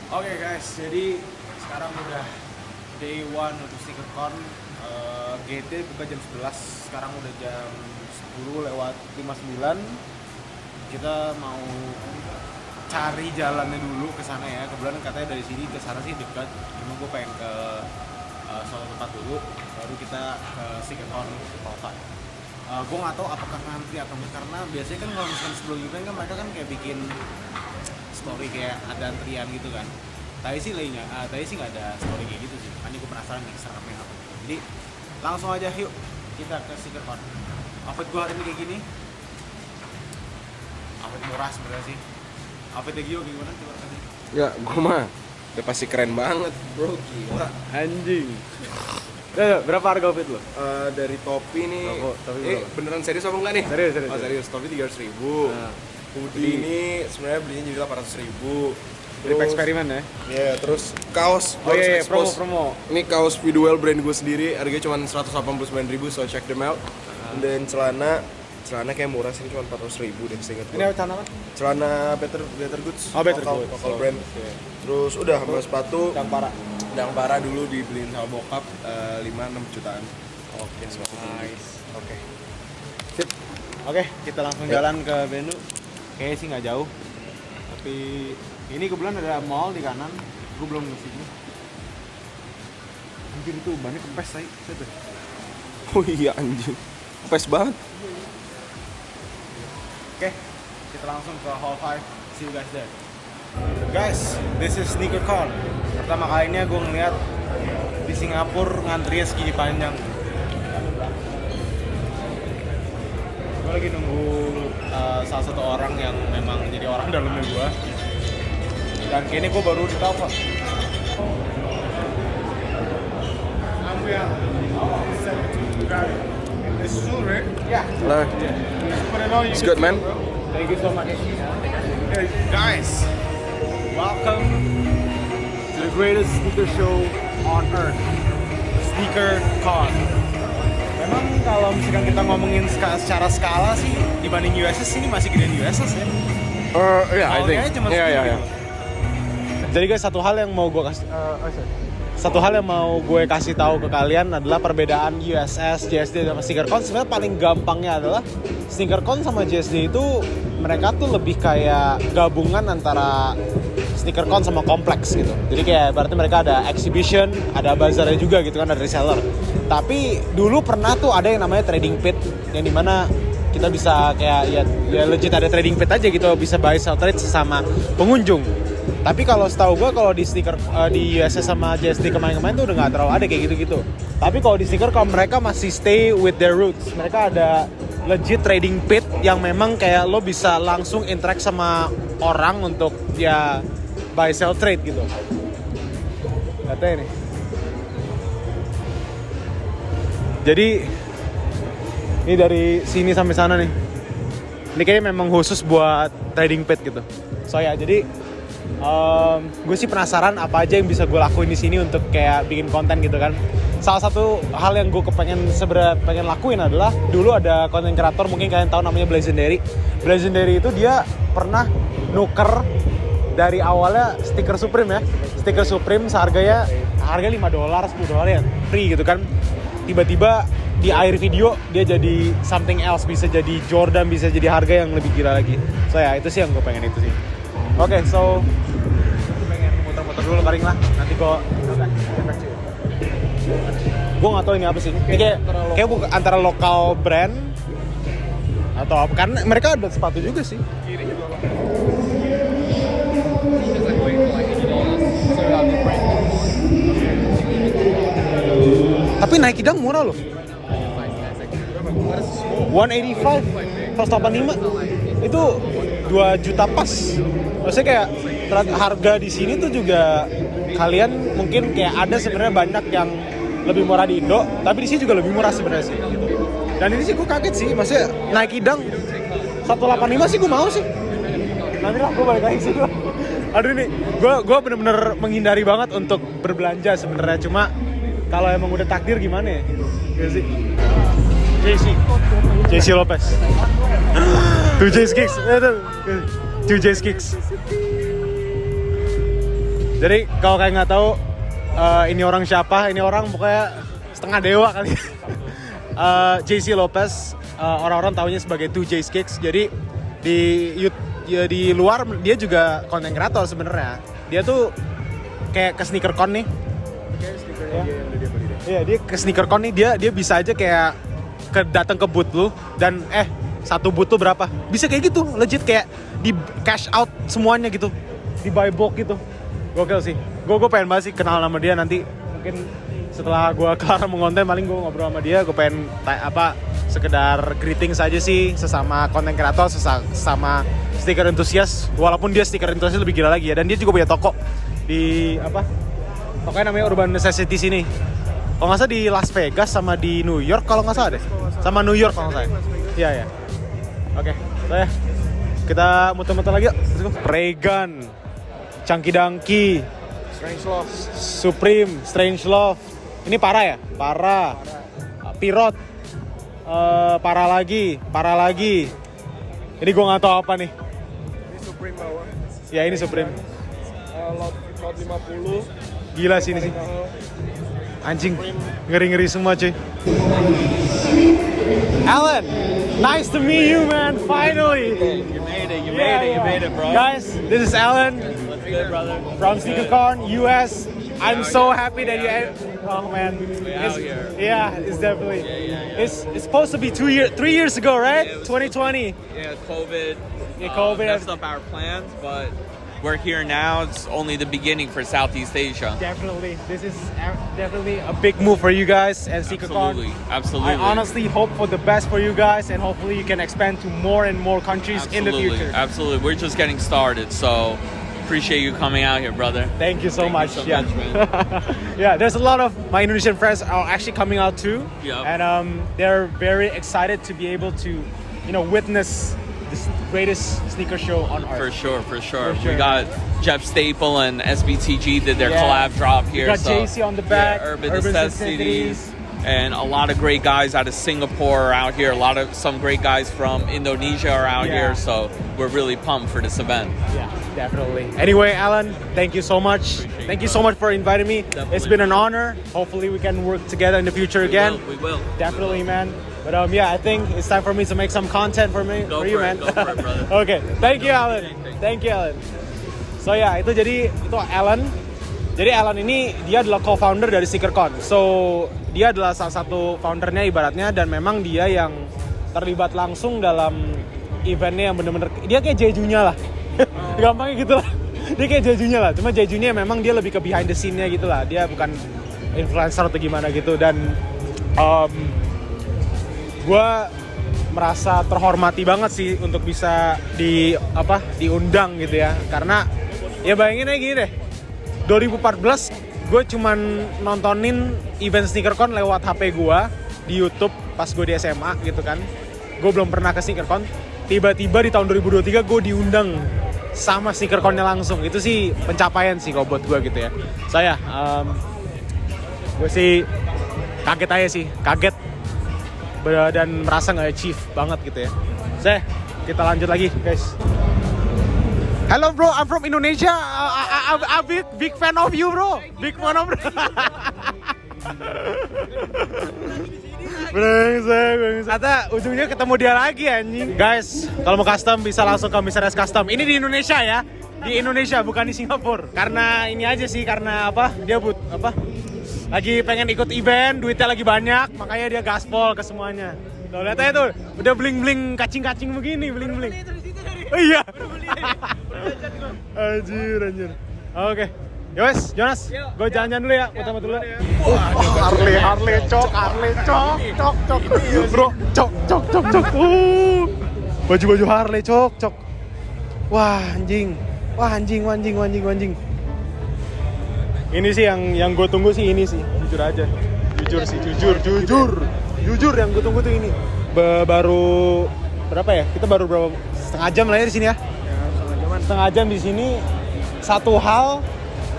Oke guys, jadi sekarang udah day 1 untuk SneakerCon. GT buka jam 11, sekarang udah jam 10 lewat 59. Kita mau cari jalannya dulu ke sana ya. Kebetulan katanya dari sini ke sana sih dekat. Cuma gue pengen ke suatu tempat dulu, baru kita ke SneakerCon kota. Gue nggak tahu apakah ngantri atau enggak, karena biasanya kan kalau misalkan sebelum event kan mereka kan kayak bikin story kayak ada antrian gitu kan. Tadi sih nggak ada story kayak gitu sih. Makanya gue penasaran nih serapnya apa. Jadi langsung aja yuk kita ke SneakerCon. Outfit gue hari ini kayak gini. Outfit murah sebenarnya sih. Outfitnya Gio gimana coba kasih? Ya, gue mah udah pasti keren banget, bro. Gila. Anjing. Berapa harga outfit lo? Dari topi nih. Topi beneran serius apa enggak nih? Serius. Oh, serius. Topi 300.000. Nah, Hoodie ini sebenarnya belinya jadi 800.000. trip eksperimen ya? Iya, terus kaos. Oh iya, expose. promo. Ini kaos Vidwell brand gue sendiri, harganya cuma 189.000, so check them out. Dan celana kayak murah sih, cuma 400.000 deh seingat gue. Ini apa celana apa? Celana Better Goods. Oh, Better lokal, Goods. lokal brand. Terus udah sama sepatu. Yang Parah dulu dibeliin sama bokap 5-6 jutaan. Oke, Nice. Oke. Sip. Oke, kita langsung jalan ke venue. Kayaknya sih nggak jauh. Tapi ini kebetulan ada mall di kanan. Gue belum ke sini. Anjir itu bannya kempes, say. Oh iya anjing. Kempes banget. Oke, kita langsung ke Hall 5. See you guys there. Guys, this is SneakerCon. Pertama kalinya gue ngeliat di Singapura ngantrinya segini panjang. Gue lagi nunggu salah satu orang yang memang jadi orang dalamnya gue. Dan kayaknya gue baru ditelepon. Nah, it's good man. Thank you so much. Hey guys, welcome to the greatest sneaker show on earth, SneakerCon. Memang kalau misalkan kita ngomongin secara skala sih dibanding USS ini masih gedean USS ya. I think. Cuma Yeah. Jadi guys, satu hal yang mau gue kasih tahu ke kalian adalah perbedaan USS, JSD sama SneakerCon. Sebenarnya paling gampangnya adalah SneakerCon sama JSD itu mereka tuh lebih kayak gabungan antara SneakerCon sama kompleks gitu. Jadi kayak berarti mereka ada exhibition, ada bazarnya juga gitu kan, ada reseller. Tapi dulu pernah tuh ada yang namanya trading pit, yang dimana kita bisa kayak ya legit ada trading pit aja gitu, bisa buy sell trade sesama pengunjung. Tapi kalau setahu gue kalau di di USS sama JSD kemarin-kemarin tuh udah nggak terlalu ada kayak gitu-gitu. Tapi kalau di SneakerCon mereka masih stay with their roots. Mereka ada legit trading pit yang memang kayak lo bisa langsung interact sama orang untuk ya buy sell trade gitu. Katanya ini. Jadi ini dari sini sampai sana nih. Ini kayaknya memang khusus buat trading pit gitu. So ya, jadi gue sih penasaran apa aja yang bisa gue lakuin di sini untuk kayak bikin konten gitu kan. Salah satu hal yang gue pengen lakuin adalah dulu ada konten kreator, mungkin kalian tahu namanya Blazendary. Blazendary itu dia pernah nuker dari awalnya stiker Supreme ya. Stiker Supreme harga $5, $10 ya, free gitu kan. Tiba-tiba di akhir video dia jadi something else, bisa jadi Jordan, bisa jadi harga yang lebih gila lagi. So ya, itu sih yang gue pengen itu sih. Oke, so pengen muter-muter dulu paling lah. Nanti gue nggak tahu ini apa sih. Ini kayak bukan antara lokal brand atau apa. Karena mereka ada sepatu juga sih. Tapi Nike Dunk murah loh. 185, 185 itu 2 juta pas. Maksudnya kayak harga di sini tuh juga kalian mungkin kayak ada sebenarnya banyak yang lebih murah di Indo, tapi di sini juga lebih murah sebenarnya sih. Dan ini sih gue kaget sih, maksudnya Nike Dunk 185 sih gue mau sih. Nanti lah gue balik lagi sih. Aduh ini, gue bener-bener menghindari banget untuk berbelanja sebenarnya, cuma kalau emang udah takdir gimana ya? Gak sih? JC Lopez. 2J Kicks. 2J Kicks. Jadi kalau kayak nggak tahu ini orang siapa, ini orang pokoknya setengah dewa kali. JC Lopez, orang-orang taunya sebagai 2J's Kicks. Jadi di luar dia juga content creator sebenarnya. Dia tuh kayak ke SneakerCon nih. Iya, dia ke SneakerCon nih, dia bisa aja kayak datang ke booth lu dan satu booth tuh berapa? Bisa kayak gitu, legit kayak di cash out semuanya gitu. Di buy bulk gitu. Gokil sih. Gue pengen banget sih kenal sama dia nanti. Mungkin setelah gue kelar mengonten paling gue ngobrol sama dia. Gue pengen sekedar greeting saja sih sesama content creator, sesama stiker enthusiast. Walaupun dia stiker enthusiast lebih gila lagi ya. Dan dia juga punya toko di tokonya namanya Urban Necessity sini. Kalau nggak salah di Las Vegas sama di New York kalau nggak salah deh. Sama New York kalau nggak salah. Iya. Oke, saya kita muter-muter lagi yuk. Let's go. Reagan, Chunky Donkey, Strangelove, Supreme, Strangelove. Ini parah ya? Parah. Pirot. Parah lagi. Ini gue nggak tahu apa nih. ini Supreme bawah. Ya ini Supreme. Lot 50. Gila sih ini sih. Anjing, ngeri-ngeri semua cuy. Alan, nice to meet you man, finally. You made it, bro. Guys, this is Alan What's good, brother? from SneakerCon US. I'm so happy that you. Oh man, out here. Yeah, it's definitely. Yeah. It's supposed to be 3 years ago, right? Yeah, it was 2020. Yeah, COVID. Yeah, COVID. Messed up our plans, but we're here now. It's only the beginning for Southeast Asia. Definitely, this is definitely a big move for you guys and SneakerCon. Absolutely. I honestly hope for the best for you guys, and hopefully you can expand to more and more countries in the future. Absolutely. We're just getting started, so appreciate you coming out here, brother. Thank you so much. Thank you Yeah. so much, man. Yeah, there's a lot of my Indonesian friends are actually coming out too, Yep. and they're very excited to be able to, witness this greatest sneaker show on earth. For sure. For sure. We got Jeff Staple and SBTG did their Yeah. collab drop here. We got JC on the back, Yeah, Urban Urban Necessities. Necessities. And a lot of great guys out of Singapore are out here. Some great guys from Indonesia are out Yeah. here. So we're really pumped for this event. Yeah, definitely. Anyway, Alan, thank you so much. Thank you so much for inviting me. Definitely. It's been an honor. Hopefully we can work together in the future again. We will. Definitely, man. But yeah, I think it's time for me to make some content for you, Go man. for it, brother. Okay, thank you, Alan. Thank you, Alan. So ya, itu Alan. Jadi Alan ini dia adalah co-founder dari SneakerCon. So dia adalah salah satu foundernya ibaratnya, dan memang dia yang terlibat langsung dalam eventnya yang bener-bener dia kayak Jejunya lah. Gampangnya gitu lah. Dia kayak Jejunya lah. Cuma Jejunya memang dia lebih ke behind the scene-nya gitu lah. Dia bukan influencer atau gimana gitu, dan gue merasa terhormati banget sih untuk bisa diundang gitu ya, karena ya bayangin aja gini deh, 2014 gue cuman nontonin event SneakerCon lewat HP gue di YouTube pas gue di SMA gitu kan. Gue belum pernah ke SneakerCon, tiba-tiba di tahun 2023 gue diundang sama SneakerCon-nya langsung. Itu sih pencapaian sih kalau buat gue gitu ya. Gue sih kaget aja sih, kaget dan merasa nggak achieve banget gitu ya. Kita lanjut lagi guys. Hello bro, I'm from Indonesia. I'm big fan of you bro. Big fan of brengsek. Kata ujungnya ketemu dia lagi anjing. Guys, kalau mau custom bisa langsung ke Mr. S Custom. Ini di Indonesia ya. Di Indonesia bukan di Singapura. Karena ini aja sih, karena dia lagi pengen ikut event, duitnya lagi banyak, makanya dia gaspol ke semuanya. Tuh, lihat aja tuh, udah bling-bling kacing-kacing begini, bling-bling. Oh iya. Anjir. Oke. Yowes, Jonas, gue jalan-jalan dulu ya, muter-muter dulu. Harley, cok. Bro, cok. Baju-baju Harley, cok. Wah, anjing. Ini sih yang gue tunggu sih ini sih, jujur aja. Jujur yang gue tunggu tuh ini. Baru berapa ya? Kita baru setengah jam lah ya di sini ya. Setengah jam di sini. Satu hal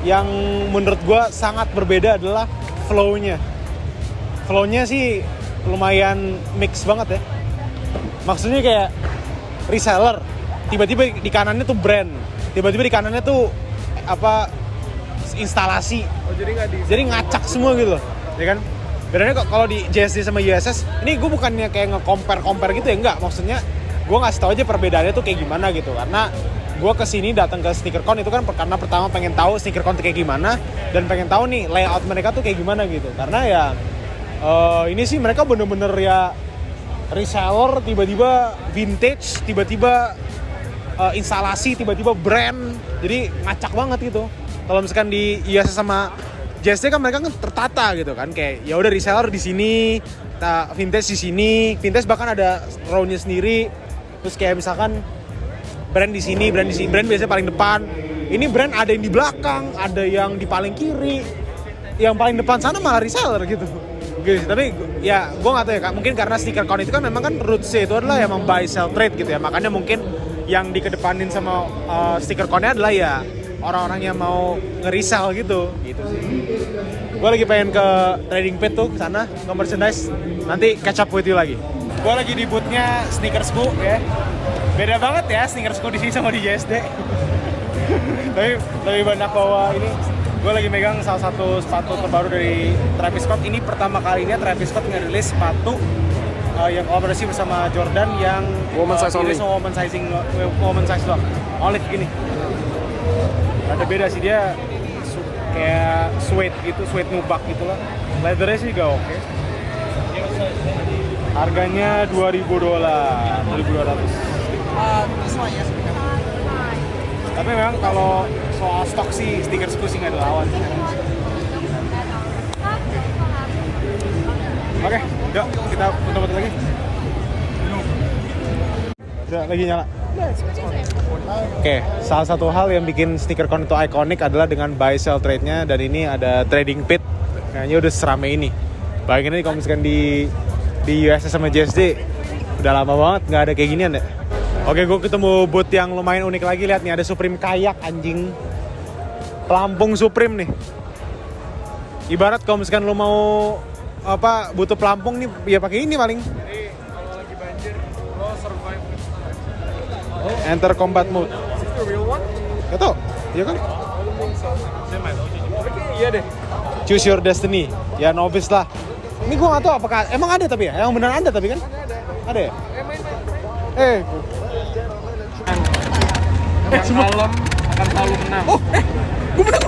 yang menurut gue sangat berbeda adalah flow-nya. Flow-nya sih lumayan mix banget ya. Maksudnya kayak reseller, tiba-tiba di kanannya tuh brand, tiba-tiba di kanannya tuh instalasi. Oh, jadi nggak di. Jadi ngacak semua gitu loh, ya kan? Bedanya kok kalau di JSD sama USS, ini gue bukannya kayak nge-compare gitu ya, enggak. Maksudnya gue ngasih tau aja perbedaannya tuh kayak gimana gitu. Karena gue kesini datang ke SneakerCon itu kan karena pertama pengen tahu SneakerCon tuh kayak gimana, dan pengen tahu nih layout mereka tuh kayak gimana gitu. Karena ya ini sih mereka bener-bener ya reseller, tiba-tiba vintage, tiba-tiba instalasi, tiba-tiba brand. Jadi ngacak banget gitu. Kalau misalkan di USS sama JSD kan mereka kan tertata gitu kan, kayak ya udah reseller di sini, vintage di sini, vintage bahkan ada row-nya sendiri. Terus kayak misalkan brand di sini, brand biasanya paling depan. Ini brand ada yang di belakang, ada yang di paling kiri. Yang paling depan sana malah reseller gitu. Gitu. Tapi ya gue nggak tahu ya Kak, mungkin karena SneakerCon itu kan memang kan roots-nya itu adalah emang buy sell trade gitu ya. Makanya mungkin yang dikedepanin sama SneakerCon-nya adalah ya orang-orang yang mau nge-resell gitu sih. Gue lagi pengen ke trading pit tuh sana, nge-merchandise, nanti catch up with you lagi. Gue lagi di booth-nya Sneakersku ya. Beda banget ya Sneakersku di sini sama di JSD. Tapi lebih banyak bawa ini. Gue lagi megang salah satu sepatu terbaru dari Travis Scott. Ini pertama kalinya Travis Scott nge-release sepatu yang kolaborasi bersama Jordan yang Woman size only. Woman size doang. Olive gini. Ada beda sih, dia kayak suede gitu, suede nubak gitu lah. Leathernya sih juga oke. Harganya $2,000, 2.200. Tapi memang kalau soal stok sih Sneakersku sih nggak ada lawan. Oke, yuk kita foto-foto lagi. Udah lagi nyala. Oke, salah satu hal yang bikin SneakerCon itu ikonik adalah dengan buy sell trade-nya, dan ini ada trading pit. Kayaknya udah serame ini. Bayangin aja kalau misalkan di USS sama JSD udah lama banget nggak ada kayak ginian deh. Oke, gue ketemu booth yang lumayan unik lagi. Lihat nih, ada Supreme kayak anjing. Pelampung Supreme nih. Ibarat kalau misalkan lo mau butuh pelampung nih, ya pakai ini paling. Jadi kalau lagi banjir, lo survive with style. Enter combat mode. Is this the real one? Gak tau, iya kan? Iya deh. Choose your destiny. Ya novice lah. Ini gue gak tau apakah emang ada, tapi ya emang beneran ada, tapi kan ada ya? Yang malam akan selalu menang. Gue menang.